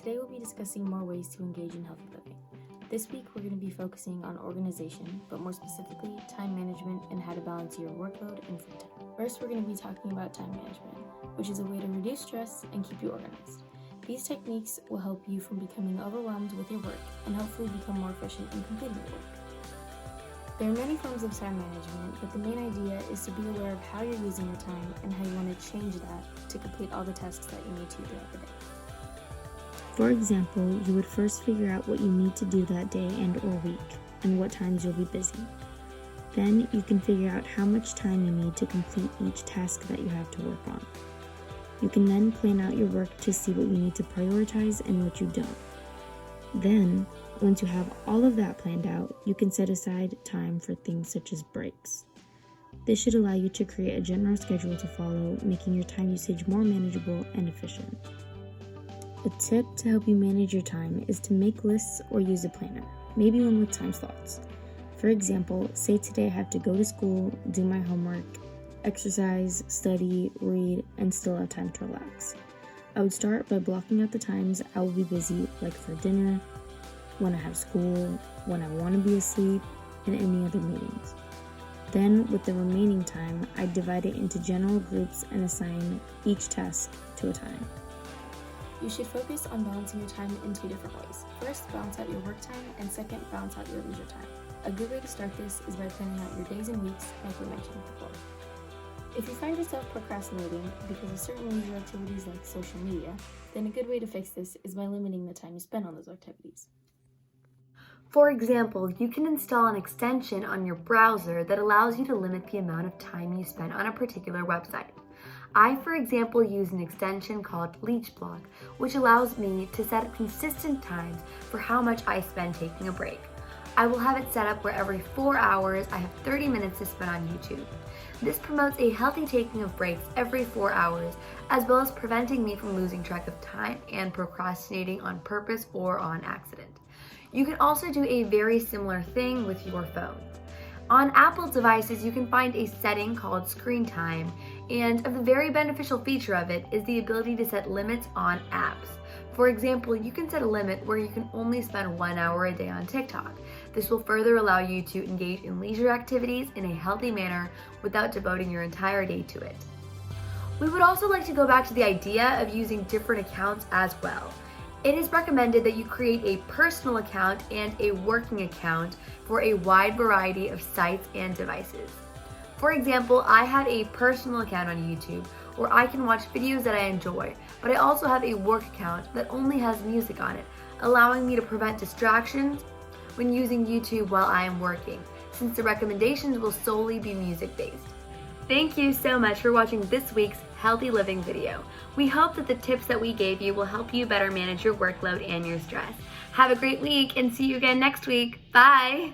Today we'll be discussing more ways to engage in healthy living. This week we're going to be focusing on organization, but more specifically, time management and how to balance your workload and free time. First, we're going to be talking about time management, which is a way to reduce stress and keep you organized. These techniques will help you from becoming overwhelmed with your work and hopefully become more efficient in completing your work. There are many forms of time management, but the main idea is to be aware of how you're using your time and how you want to change that to complete all the tasks that you need to throughout the day. For example, you would first figure out what you need to do that day and or week, and what times you'll be busy. Then you can figure out how much time you need to complete each task that you have to work on. You can then plan out your work to see what you need to prioritize and what you don't. Then, once you have all of that planned out, you can set aside time for things such as breaks. This should allow you to create a general schedule to follow, making your time usage more manageable and efficient. A tip to help you manage your time is to make lists or use a planner, maybe one with time slots. For example, say today I have to go to school, do my homework, exercise, study, read, and still have time to relax. I would start by blocking out the times I will be busy, like for dinner, when I have school, when I want to be asleep, and any other meetings. Then, with the remaining time, I divide it into general groups and assign each task to a time. You should focus on balancing your time in two different ways. First, balance out your work time, and second, balance out your leisure time. A good way to start this is by planning out your days and weeks, like we mentioned before. If you find yourself procrastinating because of certain leisure activities like social media, then a good way to fix this is by limiting the time you spend on those activities. For example, you can install an extension on your browser that allows you to limit the amount of time you spend on a particular website. I, for example, use an extension called Leech Block, which allows me to set consistent times for how much I spend taking a break. I will have it set up where every 4 hours I have 30 minutes to spend on YouTube. This promotes a healthy taking of breaks every 4 hours, as well as preventing me from losing track of time and procrastinating on purpose or on accident. You can also do a very similar thing with your phone. On Apple devices, you can find a setting called Screen Time, and a very beneficial feature of it is the ability to set limits on apps. For example, you can set a limit where you can only spend 1 hour a day on TikTok. This will further allow you to engage in leisure activities in a healthy manner without devoting your entire day to it. We would also like to go back to the idea of using different accounts as well. It is recommended that you create a personal account and a working account for a wide variety of sites and devices. For example, I have a personal account on YouTube where I can watch videos that I enjoy, but I also have a work account that only has music on it, allowing me to prevent distractions when using YouTube while I am working, since the recommendations will solely be music-based. Thank you so much for watching this week's Healthy Living video. We hope that the tips that we gave you will help you better manage your workload and your stress. Have a great week and see you again next week. Bye!